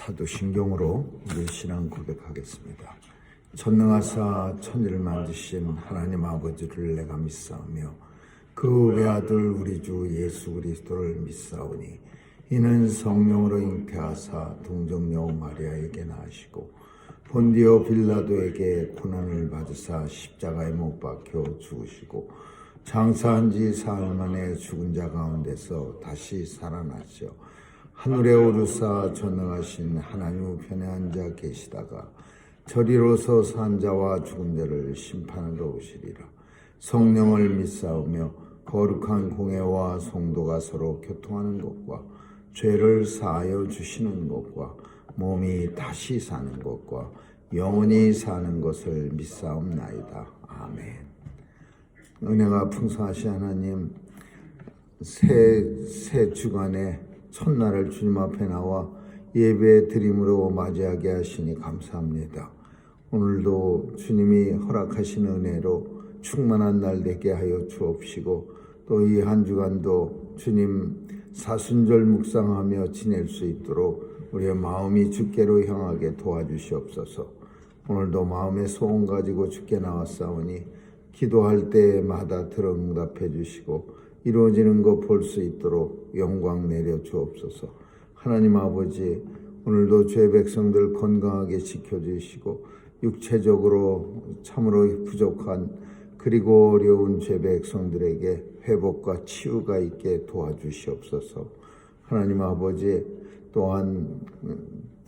사도신경으로 우리 신앙 고백하겠습니다. 전능하사 천지를 만드신 하나님 아버지를 내가 믿사오며 그 외아들 우리 주 예수 그리스도를 믿사오니 이는 성령으로 잉태하사 동정녀 마리아에게 나으시고 본디오 빌라도에게 고난을 받으사 십자가에 못 박혀 죽으시고 장사한 지 사흘 만에 죽은 자 가운데서 다시 살아나시어 하늘에 오르사 전능하신 하나님 우편에 앉아 계시다가 저리로서 산 자와 죽은 자를 심판하러 오시리라. 성령을 믿사오며 거룩한 공회와 성도가 서로 교통하는 것과 죄를 사하여 주시는 것과 몸이 다시 사는 것과 영원히 사는 것을 믿사옵나이다. 아멘. 은혜가 풍성하신 하나님, 새 주간에 첫날을 주님 앞에 나와 예배 드림으로 맞이하게 하시니 감사합니다. 오늘도 주님이 허락하신 은혜로 충만한 날 되게 하여 주옵시고 또 이 한 주간도 주님 사순절 묵상하며 지낼 수 있도록 우리의 마음이 주께로 향하게 도와주시옵소서. 오늘도 마음의 소원 가지고 주께 나왔사오니 기도할 때마다 들어 응답해 주시고 이루어지는 것 볼 수 있도록 영광 내려 주옵소서. 하나님 아버지, 오늘도 주의 백성들 건강하게 지켜주시고 육체적으로 참으로 부족한 그리고 어려운 주의 백성들에게 회복과 치유가 있게 도와주시옵소서. 하나님 아버지, 또한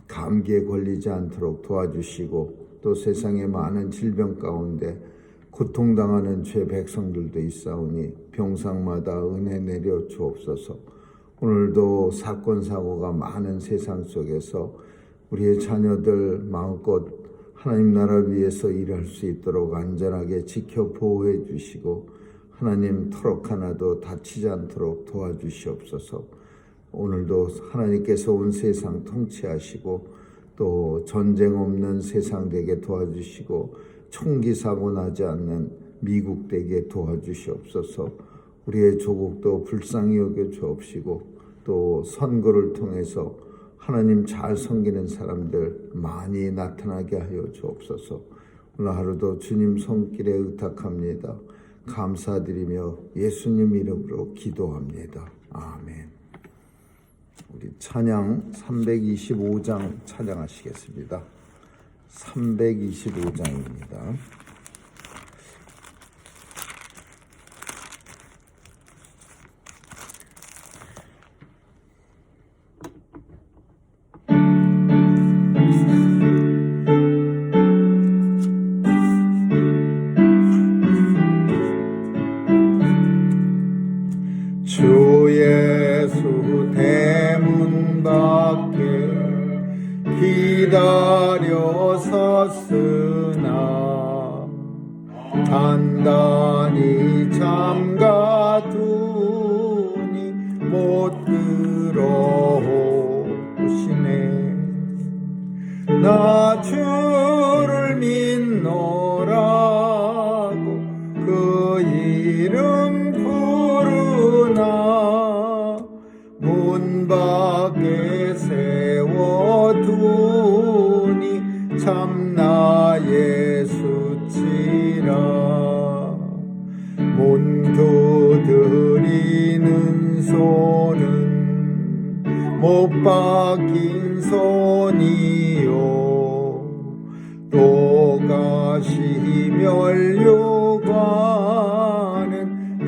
감기에 걸리지 않도록 도와주시고 또 세상의 많은 질병 가운데 고통당하는 죄 백성들도 있사오니 병상마다 은혜 내려 주옵소서. 오늘도 사건 사고가 많은 세상 속에서 우리의 자녀들 마음껏 하나님 나라 위해서 일할 수 있도록 안전하게 지켜 보호해 주시고 하나님 터럭 하나도 다치지 않도록 도와주시옵소서. 오늘도 하나님께서 온 세상 통치하시고 또 전쟁 없는 세상 되게 도와주시고 총기 사고 나지 않는 미국 되게 도와주시옵소서. 우리의 조국도 불쌍히 여겨 주옵시고 또 선거를 통해서 하나님 잘 섬기는 사람들 많이 나타나게 하여 주옵소서. 오늘 하루도 주님 손길에 의탁합니다. 감사드리며 예수님 이름으로 기도합니다. 아멘. 우리 찬양 325장 찬양하시겠습니다. 325장입니다. 주 예수 대문 밖에 기다려 섰으나 단단히 잠가두니 못 들어오시네. 나 주를 믿노라고 그 이름 부르나 문 밖에 세워두니 참나 예수치라. 문 두드리는 손은 못 박힌 손이요 또 가시 멸류관은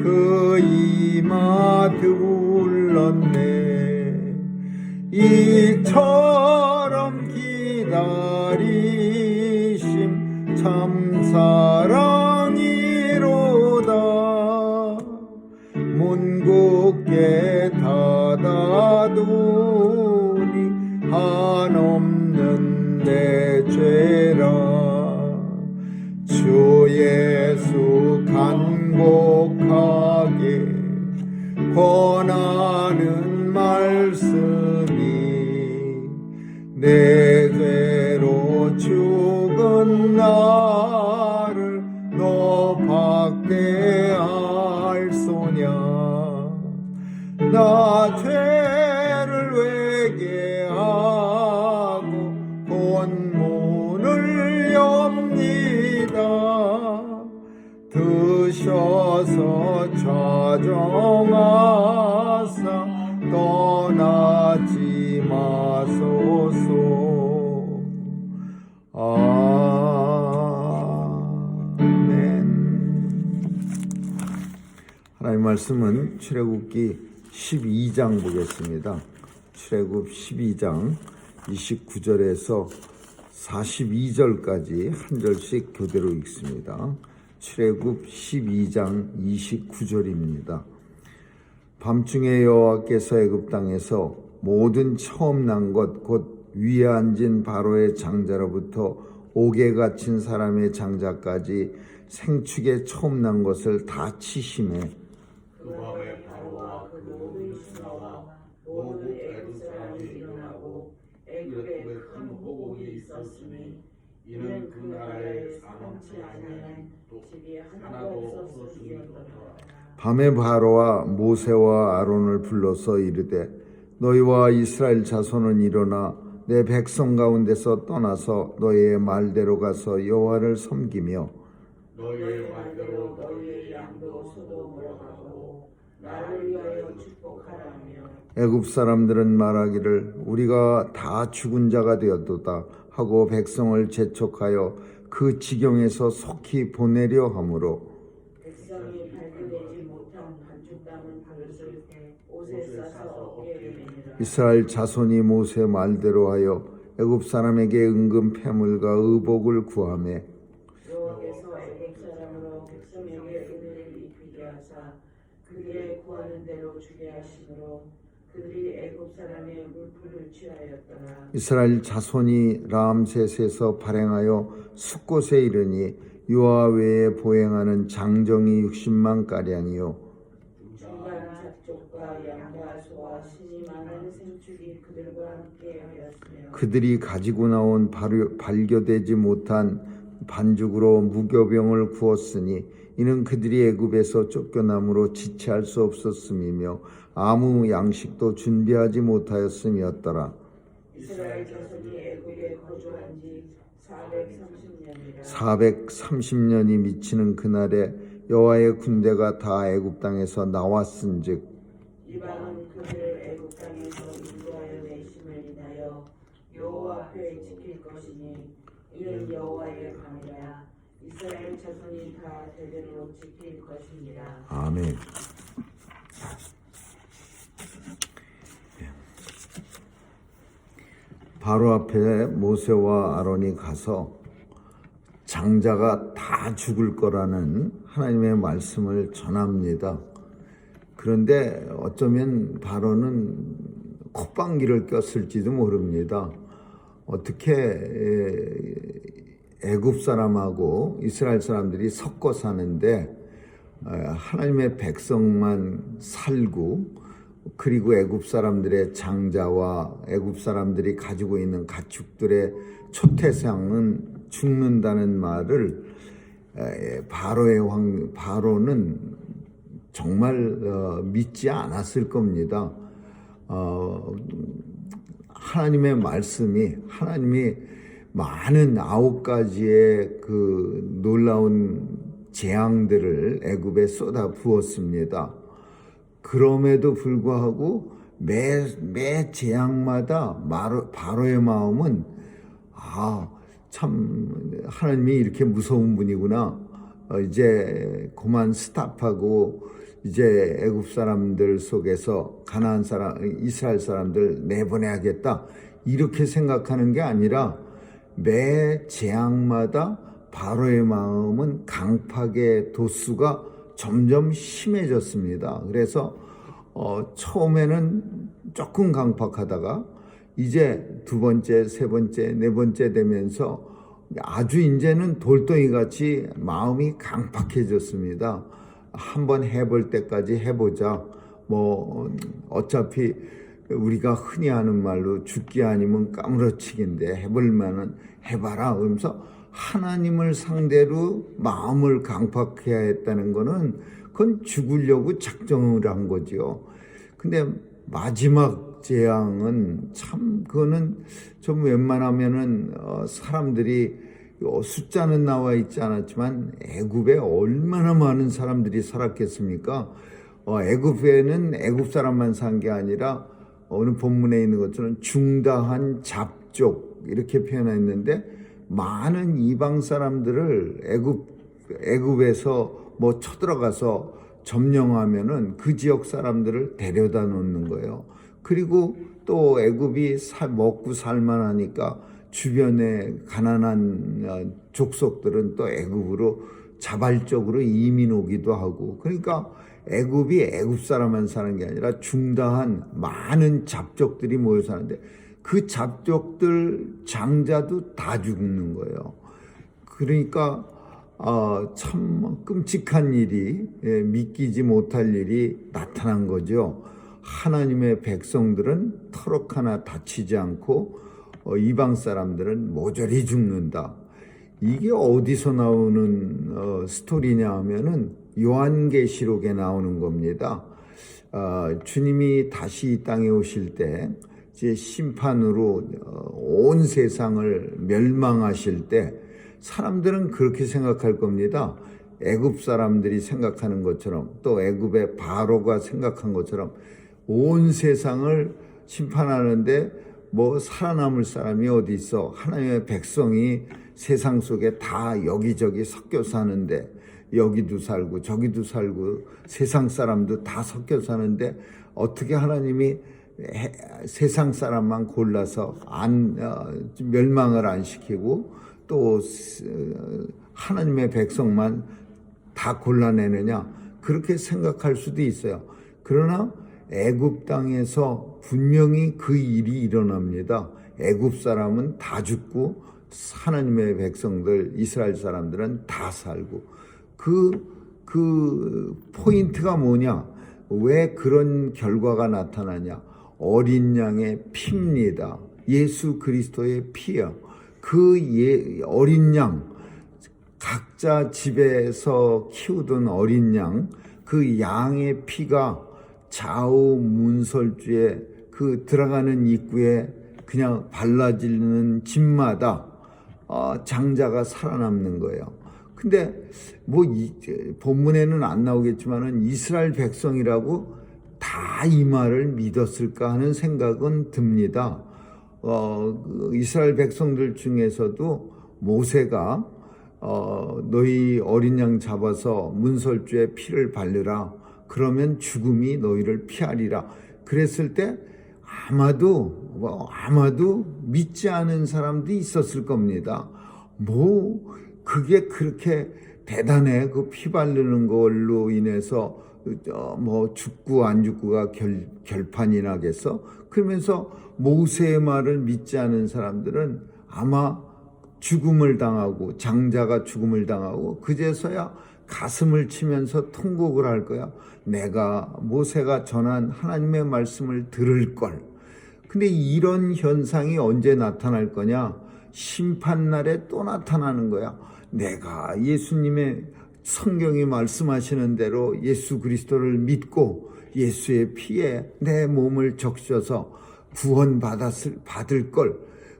그 이마 둘렀네. 이처럼 기다리심 참 사랑이로다. 문 굳게 닫아두니 한없는 내 죄라. 주 예수 간곡하게 권하는 말씀이 내 죄로 죽은 나를 너 박대할 소냐. 나 죄를 회개하고 잊지 마소서. 아멘. 하나님 말씀은 출애굽기 12장 보겠습니다. 출애굽 12장 29절에서 42절까지 한 절씩 교대로 읽습니다. 출애굽 12장 29절입니다. 밤중에 여호와께서 애굽 땅에서 모든 처음 난 것 곧 위에 앉은 바로의 장자로부터 옥에 갇힌 사람의 장자까지 생축에 처음 난 것을 다 치심에 그 밤에 바로와 그 모든 신하와 모든 애굽 사람이 일어나고 애굽에 큰 호곡이 있었으니 이는 그 나라에 사망치 아니한 집이 하나도 없었으니더라. 밤에 바로와 모세와 아론을 불러서 이르되 너희와 이스라엘 자손은 일어나 내 백성 가운데서 떠나서 너희의 말대로 가서 여호와를 섬기며 너희의 말대로 너희의 양도 소돔으로 하고 나를 위하여 축복하라며 애굽 사람들은 말하기를 우리가 다 죽은 자가 되었도다 하고 백성을 재촉하여 그 지경에서 속히 보내려 하므로 백성이 발견되지 못한 반죽 담은 그릇을 옷에 싸서 어깨에 매니라. 이스라엘 자손이 모세 말대로 하여 애굽 사람에게 은금 패물과 의복을 구하매 여호와께서 애굽 사람으로 백성에게 은혜를 입히게 하사 그들의 구하는 대로 주게 하시므로 그들이 애굽 사람의 물품을 취하였더라. 이스라엘 자손이 람셋에서 발행하여 숫곳에 이르니 유아 외에 보행하는 장정이 60만 가량이요 중간 잡족과 양과 소와 신이 많은 생축이 그들과 함께 하였으며 그들이 가지고 나온 발교되지 못한 반죽으로 무교병을 구웠으니 이는 그들이 애굽에서 쫓겨남으로 지체할 수 없었음이며 아무 양식도 준비하지 못하였음이었더라. 이스라엘 자손이 애굽에 거주한 지 430년이라. 430년이 미치는 그날에 여호와의 군대가 다 애굽 땅에서 나왔은즉 이방은 그들을 애굽 땅에서 인도하여 내심을 인하여 여호와 앞에 지킬 것이니 이는 여호와의 밤이라. 이스라엘 자손이 다 대대로 지킬 것이니라. 아멘. 바로 앞에 모세와 아론이 가서 장자가 다 죽을 거라는 하나님의 말씀을 전합니다. 그런데 어쩌면 바로는 콧방귀를 꼈을지도 모릅니다. 어떻게 애굽 사람하고 이스라엘 사람들이 섞어 사는데 하나님의 백성만 살고 그리고 애굽 사람들의 장자와 애굽 사람들이 가지고 있는 가축들의 초태상은 죽는다는 말을 바로는 정말 믿지 않았을 겁니다. 하나님의 말씀이 하나님이 많은 9가지의 그 놀라운 재앙들을 애굽에 쏟아 부었습니다. 그럼에도 불구하고 매 재앙마다 바로의 마음은 참 하나님이 이렇게 무서운 분이구나. 이제 그만 스탑하고 이제 애굽 사람들 속에서 가나안 사람, 이스라엘 사람들 내보내야겠다. 이렇게 생각하는 게 아니라 매 재앙마다 바로의 마음은 강팍의 도수가 점점 심해졌습니다. 그래서 처음에는 조금 강팍하다가 이제 2번째, 3번째, 4번째 되면서 아주 이제는 돌덩이 같이 마음이 강팍해졌습니다. 한번 해볼 때까지 해보자. 어차피 우리가 흔히 하는 말로 죽기 아니면 까무러치기인데 해볼 만은 해봐라. 그러면서 하나님을 상대로 마음을 강팍해야 했다는 거는 그건 죽으려고 작정을 한 거죠. 근데 마지막 재앙은 참 그거는 좀 웬만하면은 사람들이 숫자는 나와 있지 않았지만 애굽에 얼마나 많은 사람들이 살았겠습니까? 애굽에는 애굽 사람만 산 게 아니라 오늘 본문에 있는 것처럼 중다한 잡족 이렇게 표현했는데 많은 이방 사람들을 애굽에서 뭐 쳐들어가서 점령하면은 그 지역 사람들을 데려다 놓는 거예요. 그리고 또 애굽이 먹고 살만하니까 주변에 가난한 족속들은 또 애굽으로 자발적으로 이민 오기도 하고, 그러니까 애굽이 애굽 사람만 사는 게 아니라 중다한 많은 잡족들이 모여 사는데 그 잡족들 장자도 다 죽는 거예요. 그러니까 참 끔찍한 일이, 믿기지 못할 일이 나타난 거죠. 하나님의 백성들은 터럭 하나 다치지 않고 이방 사람들은 모조리 죽는다. 이게 어디서 나오는 스토리냐 하면은 요한계시록에 나오는 겁니다. 주님이 다시 이 땅에 오실 때 이제 심판으로 온 세상을 멸망하실 때 사람들은 그렇게 생각할 겁니다. 애굽 사람들이 생각하는 것처럼, 또 애굽의 바로가 생각한 것처럼 온 세상을 심판하는데 뭐 살아남을 사람이 어디 있어? 하나님의 백성이 세상 속에 다 여기저기 섞여 사는데, 여기도 살고 저기도 살고 세상 사람도 다 섞여 사는데 어떻게 하나님이 세상 사람만 골라서 멸망을 안 시키고 또 하나님의 백성만 다 골라내느냐, 그렇게 생각할 수도 있어요. 그러나 애굽 땅에서 분명히 그 일이 일어납니다. 애굽 사람은 다 죽고 하나님의 백성들, 이스라엘 사람들은 다 살고, 그 포인트가 뭐냐? 왜 그런 결과가 나타나냐? 어린 양의 피입니다. 예수 그리스도의 피요. 어린 양, 각자 집에서 키우던 어린 양, 그 양의 피가 좌우 문설주에 그 들어가는 입구에 그냥 발라지는 집마다 장자가 살아남는 거예요. 근데 뭐 본문에는 안 나오겠지만은 이스라엘 백성이라고 다 이 말을 믿었을까 하는 생각은 듭니다. 이스라엘 백성들 중에서도 모세가 너희 어린 양 잡아서 문설주에 피를 바르라, 그러면 죽음이 너희를 피하리라 그랬을 때 아마도 믿지 않은 사람도 있었을 겁니다. 뭐 그게 그렇게 대단해? 그 피 바르는 걸로 인해서 뭐 죽고 안 죽고가 결판이 나겠어? 그러면서 모세의 말을 믿지 않은 사람들은 아마 죽음을 당하고, 장자가 죽음을 당하고 그제서야 가슴을 치면서 통곡을 할 거야. 내가 모세가 전한 하나님의 말씀을 들을 걸. 근데 이런 현상이 언제 나타날 거냐? 심판날에 또 나타나는 거야. 내가 예수님의 성경이 말씀하시는 대로 예수 그리스도를 믿고 예수의 피에 내 몸을 적셔서 받을 걸.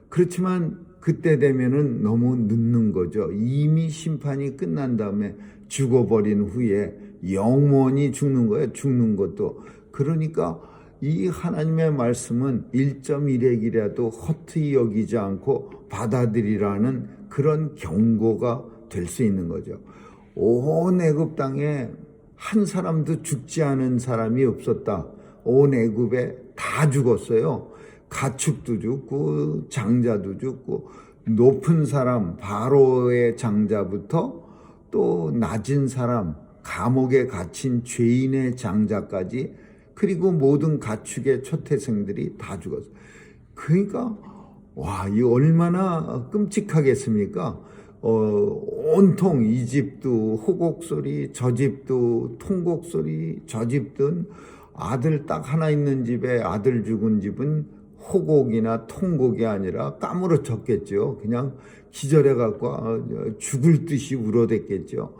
그렇지만 그때 되면은 너무 늦는 거죠. 이미 심판이 끝난 다음에 죽어버린 후에 영원히 죽는 거예요. 죽는 것도. 그러니까 이 하나님의 말씀은 1.1핵이라도 헛되이 여기지 않고 받아들이라는 그런 경고가 될 수 있는 거죠. 온 애굽 땅에 한 사람도 죽지 않은 사람이 없었다. 온 애굽에 다 죽었어요. 가축도 죽고 장자도 죽고, 높은 사람 바로의 장자부터 또 낮은 사람, 감옥에 갇힌 죄인의 장자까지, 그리고 모든 가축의 초태생들이 다 죽었어요. 그러니까 이 얼마나 끔찍하겠습니까? 온통 이 집도 호곡소리, 저 집도 통곡소리, 저 집든 아들 딱 하나 있는 집에 아들 죽은 집은 호곡이나 통곡이 아니라 까무러쳤겠죠. 그냥 기절해갖고 죽을 듯이 울어댔겠죠.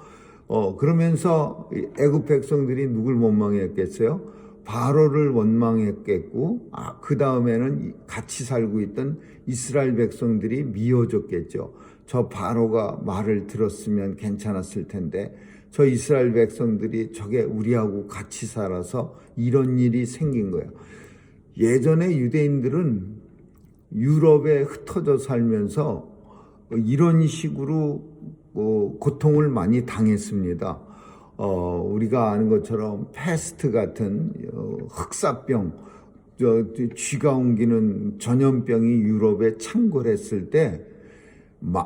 그러면서 애굽 백성들이 누굴 원망했겠어요? 바로를 원망했겠고, 그 다음에는 같이 살고 있던 이스라엘 백성들이 미워졌겠죠. 저 바로가 말을 들었으면 괜찮았을 텐데, 저 이스라엘 백성들이 저게 우리하고 같이 살아서 이런 일이 생긴 거예요. 예전에 유대인들은 유럽에 흩어져 살면서 이런 식으로 고통을 많이 당했습니다. 우리가 아는 것처럼 패스트 같은 흑사병, 쥐가 옮기는 전염병이 유럽에 창궐했을 때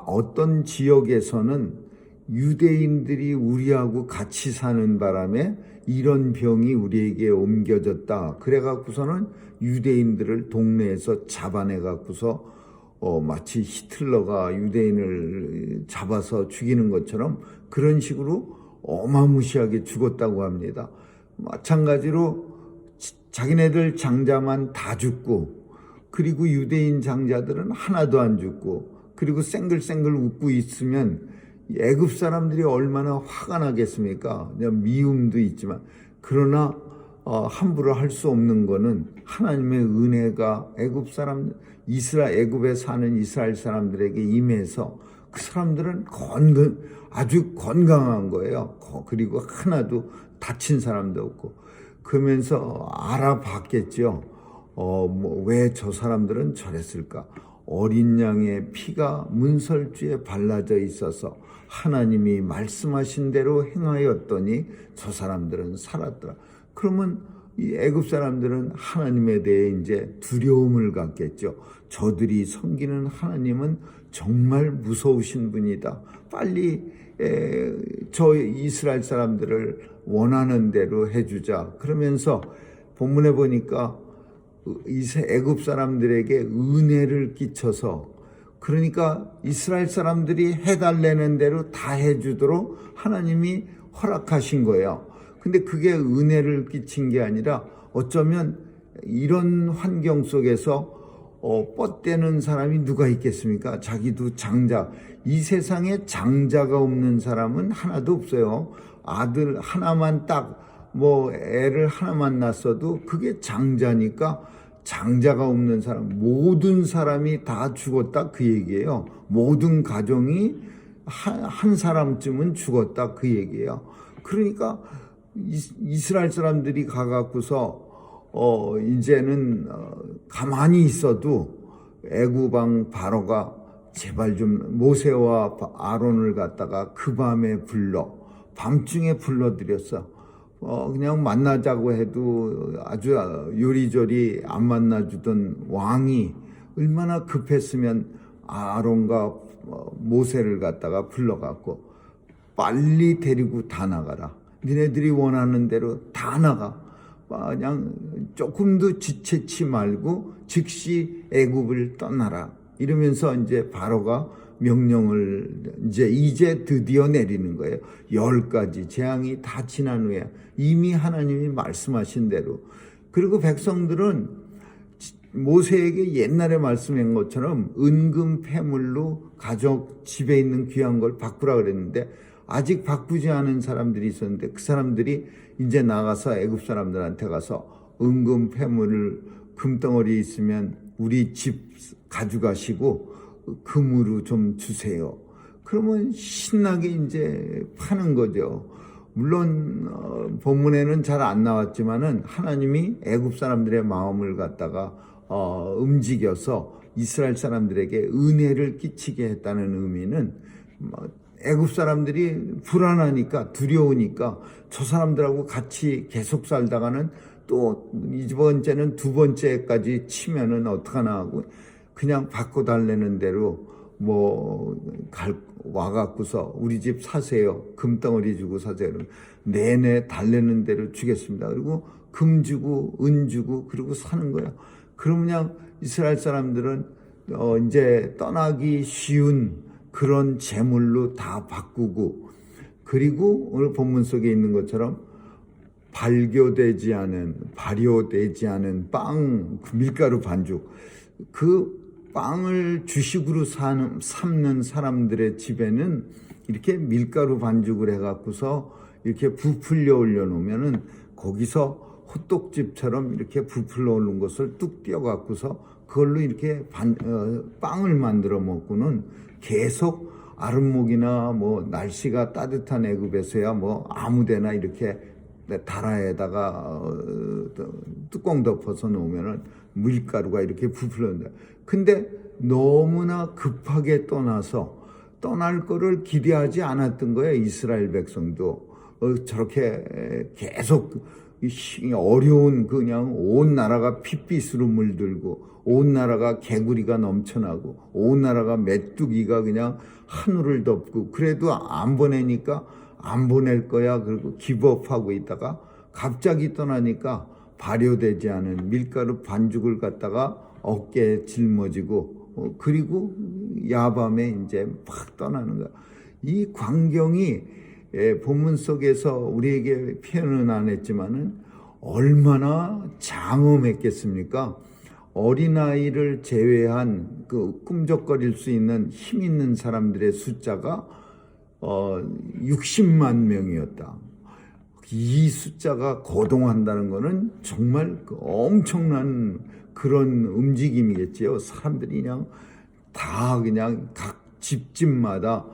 어떤 지역에서는 유대인들이 우리하고 같이 사는 바람에 이런 병이 우리에게 옮겨졌다. 그래갖고서는 유대인들을 동네에서 잡아내갖고서 마치 히틀러가 유대인을 잡아서 죽이는 것처럼 그런 식으로 어마무시하게 죽었다고 합니다. 마찬가지로 자기네들 장자만 다 죽고, 그리고 유대인 장자들은 하나도 안 죽고, 그리고 쌩글쌩글 웃고 있으면 애굽 사람들이 얼마나 화가 나겠습니까? 미움도 있지만. 그러나 함부로 할 수 없는 거는 하나님의 은혜가 애굽에 사는 이스라엘 사람들에게 임해서 그 사람들은 아주 건강한 거예요. 그리고 하나도 다친 사람도 없고. 그러면서 알아봤겠죠. 왜 저 사람들은 저랬을까? 어린 양의 피가 문설주에 발라져 있어서 하나님이 말씀하신 대로 행하였더니 저 사람들은 살았더라. 그러면 이 애굽 사람들은 하나님에 대해 이제 두려움을 갖겠죠. 저들이 섬기는 하나님은 정말 무서우신 분이다. 빨리 저 이스라엘 사람들을 원하는 대로 해주자. 그러면서 본문에 보니까 애굽 사람들에게 은혜를 끼쳐서, 그러니까 이스라엘 사람들이 해달라는 대로 다 해주도록 하나님이 허락하신 거예요. 근데 그게 은혜를 끼친 게 아니라 어쩌면 이런 환경 속에서 뻗대는 사람이 누가 있겠습니까? 자기도 장자. 이 세상에 장자가 없는 사람은 하나도 없어요. 아들 하나만 애를 하나만 낳았어도 그게 장자니까, 장자가 없는 사람, 모든 사람이 다 죽었다 그 얘기예요. 모든 가정이 한 사람쯤은 죽었다 그 얘기예요. 그러니까 이스라엘 사람들이 가갖고서 이제는 가만히 있어도 애굽 왕 바로가 제발 좀 모세와 아론을 갖다가 그 밤에 밤중에 불러들였어. 그냥 만나자고 해도 아주 요리조리 안 만나주던 왕이 얼마나 급했으면 아론과 모세를 갖다가 불러갖고 빨리 데리고 다 나가라. 니네들이 원하는 대로 다 나가. 그냥 조금도 지체치 말고 즉시 애굽을 떠나라. 이러면서 이제 바로가 명령을 이제 드디어 내리는 거예요. 10가지 재앙이 다 지난 후에 이미 하나님이 말씀하신 대로. 그리고 백성들은 모세에게 옛날에 말씀한 것처럼 은금 패물로 가족 집에 있는 귀한 걸 바꾸라 그랬는데 아직 바꾸지 않은 사람들이 있었는데 그 사람들이 이제 나가서 애굽 사람들한테 가서 은금 패물을 금덩어리 있으면 우리 집 가져가시고 금으로 좀 주세요. 그러면 신나게 이제 파는 거죠. 물론 본문에는 잘 안 나왔지만은 하나님이 애굽 사람들의 마음을 갖다가 움직여서 이스라엘 사람들에게 은혜를 끼치게 했다는 의미는 애굽 사람들이 불안하니까 두려우니까 저 사람들하고 같이 계속 살다가는 또 이번째는 두 번째까지 치면은 어떡하나 하고 그냥 바꿔달라는 대로 와갖고서 우리 집 사세요. 금덩어리 주고 사세요. 그러면 내내 달래는 대로 주겠습니다. 그리고 금 주고 은 주고 그리고 사는 거예요. 그러면 그냥 이스라엘 사람들은 이제 떠나기 쉬운 그런 재물로 다 바꾸고, 그리고 오늘 본문 속에 있는 것처럼 발효되지 않은 빵, 밀가루 반죽, 그 빵을 주식으로 삼는 사람들의 집에는 이렇게 밀가루 반죽을 해갖고서 이렇게 부풀려 올려놓으면은 거기서 호떡집처럼 이렇게 부풀려 오른 것을 뚝 띄어갖고서 그걸로 이렇게 빵을 만들어 먹고는 계속 아랫목이나 날씨가 따뜻한 애굽에서야 아무데나 이렇게 다라에다가 뚜껑 덮어서 놓으면은 밀가루가 이렇게 부풀었는데, 근데 너무나 급하게 떠나서 떠날 거를 기대하지 않았던 거예요. 이스라엘 백성도 저렇게 계속 어려운, 그냥 온 나라가 핏빛으로 물들고 온 나라가 개구리가 넘쳐나고 온 나라가 메뚜기가 그냥 하늘을 덮고, 그래도 안 보내니까 안 보낼 거야 그리고 기법하고 있다가 갑자기 떠나니까 발효되지 않은 밀가루 반죽을 갖다가 어깨에 짊어지고 그리고 야밤에 이제 막 떠나는 거야. 이 광경이 본문 속에서 우리에게 표현은 안 했지만은 얼마나 장엄했겠습니까? 어린아이를 제외한 그 꿈적거릴 수 있는 힘 있는 사람들의 숫자가 60만 명이었다. 이 숫자가 거동한다는 것은 정말 엄청난 그런 움직임이겠지요. 사람들이 그냥 다 그냥 각 집집마다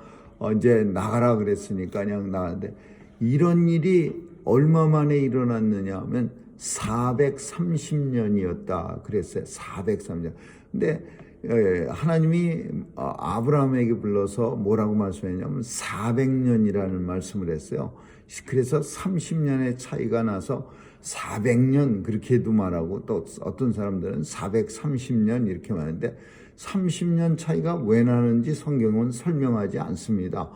이제 나가라 그랬으니까 그냥 나가는데, 이런 일이 얼마 만에 일어났느냐 하면 430년이었다 그랬어요. 430년. 근데 하나님이 아브라함에게 불러서 뭐라고 말씀했냐면 400년이라는 말씀을 했어요. 그래서 30년의 차이가 나서 400년 그렇게도 말하고, 또 어떤 사람들은 430년 이렇게 말하는데 30년 차이가 왜 나는지 성경은 설명하지 않습니다.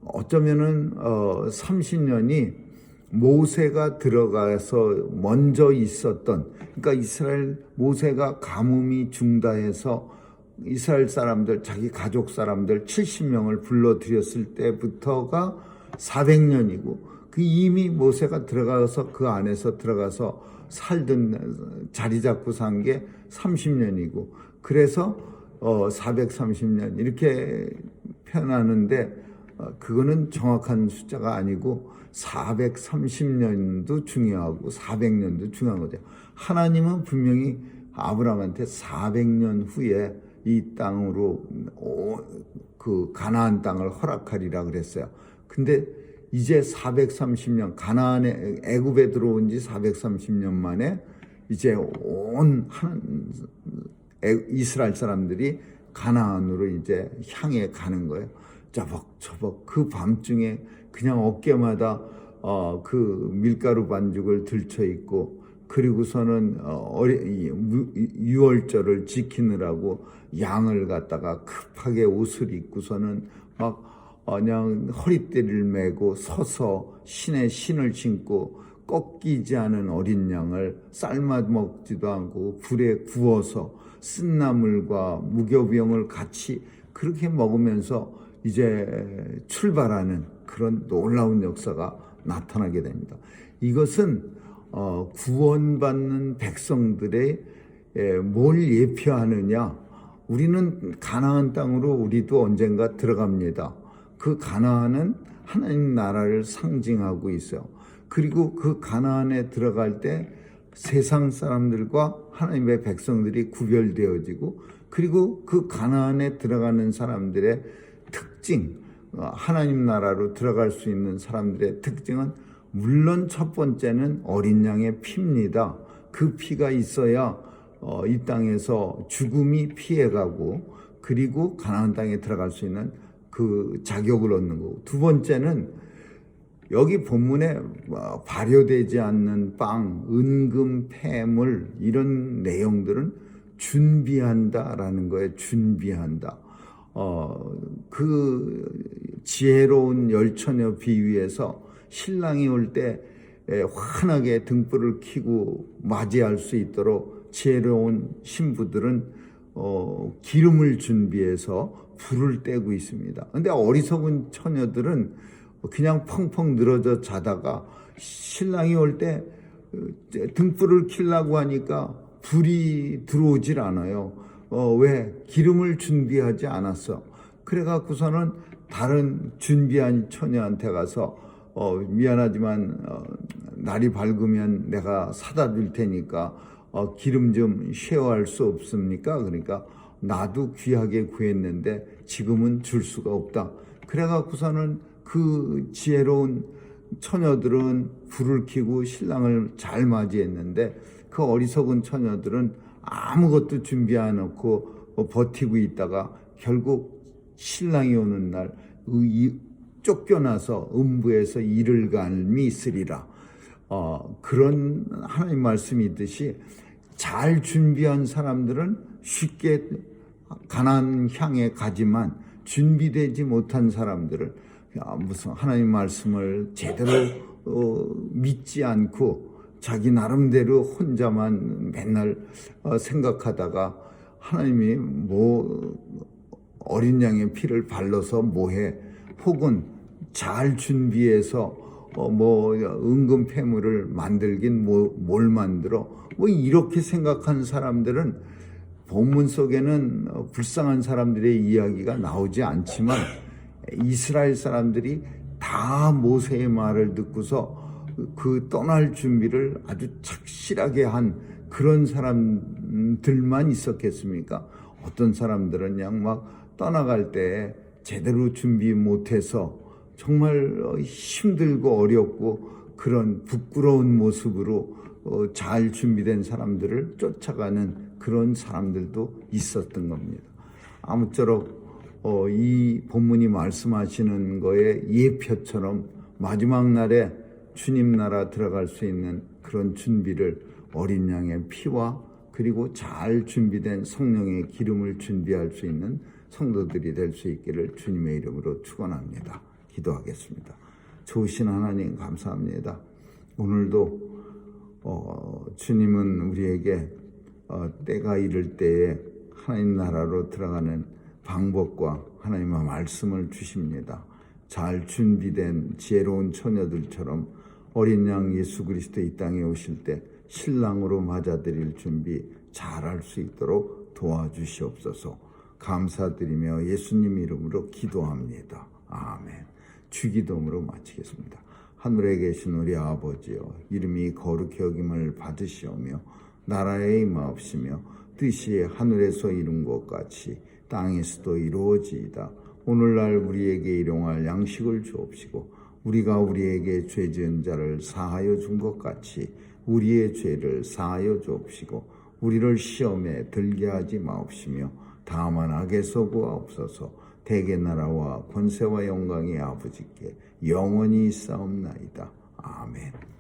어쩌면은 30년이 모세가 들어가서 먼저 있었던, 그러니까 이스라엘 모세가 가뭄이 중다해서 이스라엘 사람들, 자기 가족 사람들 70명을 불러들였을 때부터가 400년이고, 그 이미 모세가 들어가서 그 안에서 들어가서 살던 자리 잡고 산 게 30년이고, 그래서 430년 이렇게 표현하는데 그거는 정확한 숫자가 아니고 430년도 중요하고 400년도 중요한 거죠. 하나님은 분명히 아브라함한테 400년 후에 이 땅으로 그 가나안 땅을 허락하리라 그랬어요. 근데 이제 430년, 가나안에 애굽에 들어온 지 430년 만에 이제 온 이스라엘 사람들이 가나안으로 이제 향해 가는 거예요. 저벅저벅 그 밤중에 그냥 어깨마다 그 밀가루 반죽을 들쳐 있고, 그리고서는 유월절을 지키느라고 양을 갖다가 급하게 옷을 입고서는 막 그냥 허리띠를 메고 서서 신의 신을 신고 꺾이지 않은 어린 양을 삶아 먹지도 않고 불에 구워서 쓴나물과 무교병을 같이 그렇게 먹으면서 이제 출발하는 그런 놀라운 역사가 나타나게 됩니다. 이것은 구원받는 백성들의 뭘 예표하느냐? 우리는 가나안 땅으로 우리도 언젠가 들어갑니다. 그 가나안은 하나님 나라를 상징하고 있어요. 그리고 그 가나안에 들어갈 때 세상 사람들과 하나님의 백성들이 구별되어지고, 그리고 그 가나안에 들어가는 사람들의 특징, 하나님 나라로 들어갈 수 있는 사람들의 특징은 물론 첫 번째는 어린 양의 피입니다. 그 피가 있어야 이 땅에서 죽음이 피해가고, 그리고 가나안 땅에 들어갈 수 있는 그 자격을 얻는 거고, 두 번째는 여기 본문에 발효되지 않는 빵, 은금, 폐물 이런 내용들은 준비한다라는 거예요. 준비한다. 그 지혜로운 열처녀 비유에서 신랑이 올 때 환하게 등불을 켜고 맞이할 수 있도록 지혜로운 신부들은 기름을 준비해서 불을 떼고 있습니다. 근데 어리석은 처녀들은 그냥 펑펑 늘어져 자다가 신랑이 올 때 등불을 켜려고 하니까 불이 들어오질 않아요. 왜? 기름을 준비하지 않았어. 그래갖고서는 다른 준비한 처녀한테 가서 미안하지만 날이 밝으면 내가 사다 줄 테니까 기름 좀 쉐어할 수 없습니까? 그러니까 나도 귀하게 구했는데 지금은 줄 수가 없다. 그래갖고서는 그 지혜로운 처녀들은 불을 켜고 신랑을 잘 맞이했는데, 그 어리석은 처녀들은 아무것도 준비 안 해놓고 버티고 있다가 결국 신랑이 오는 날 쫓겨나서 음부에서 이를 갈미 있으리라. 그런 하나님 말씀이 있듯이 잘 준비한 사람들은 쉽게 가나안 향해 가지만 준비되지 못한 사람들은 무슨 하나님 말씀을 제대로 믿지 않고 자기 나름대로 혼자만 맨날 생각하다가 하나님이 어린 양의 피를 발라서 뭐해, 혹은 잘 준비해서 은금 폐물을 만들긴 뭘 만들어, 이렇게 생각한 사람들은 본문 속에는 불쌍한 사람들의 이야기가 나오지 않지만 이스라엘 사람들이 다 모세의 말을 듣고서 그 떠날 준비를 아주 착실하게 한 그런 사람들만 있었겠습니까? 어떤 사람들은 그냥 막 떠나갈 때 제대로 준비 못해서 정말 힘들고 어렵고 그런 부끄러운 모습으로 잘 준비된 사람들을 쫓아가는 그런 사람들도 있었던 겁니다. 아무쪼록 이 본문이 말씀하시는 거에 예표처럼 마지막 날에 주님 나라 들어갈 수 있는 그런 준비를 어린 양의 피와 그리고 잘 준비된 성령의 기름을 준비할 수 있는 성도들이 될 수 있기를 주님의 이름으로 축원합니다. 기도하겠습니다. 좋으신 하나님 감사합니다. 오늘도 주님은 우리에게 때가 이를 때에 하나님 나라로 들어가는 방법과 하나님의 말씀을 주십니다. 잘 준비된 지혜로운 처녀들처럼 어린 양 예수 그리스도 이 땅에 오실 때 신랑으로 맞아들일 준비 잘할 수 있도록 도와주시옵소서. 감사드리며 예수님 이름으로 기도합니다. 아멘. 주기도문으로 마치겠습니다. 하늘에 계신 우리 아버지여, 이름이 거룩히 여김을 받으시오며 나라에 임하옵시며 뜻이 하늘에서 이룬 것 같이 땅에서도 이루어지이다. 오늘날 우리에게 일용할 양식을 주옵시고 우리가 우리에게 죄 지은 자를 사하여 준 것 같이 우리의 죄를 사하여 주옵시고 우리를 시험에 들게 하지 마옵시며 다만 악에서 구하옵소서. 대개 나라와 권세와 영광이 아버지께 영원히 있사옵나이다. 아멘.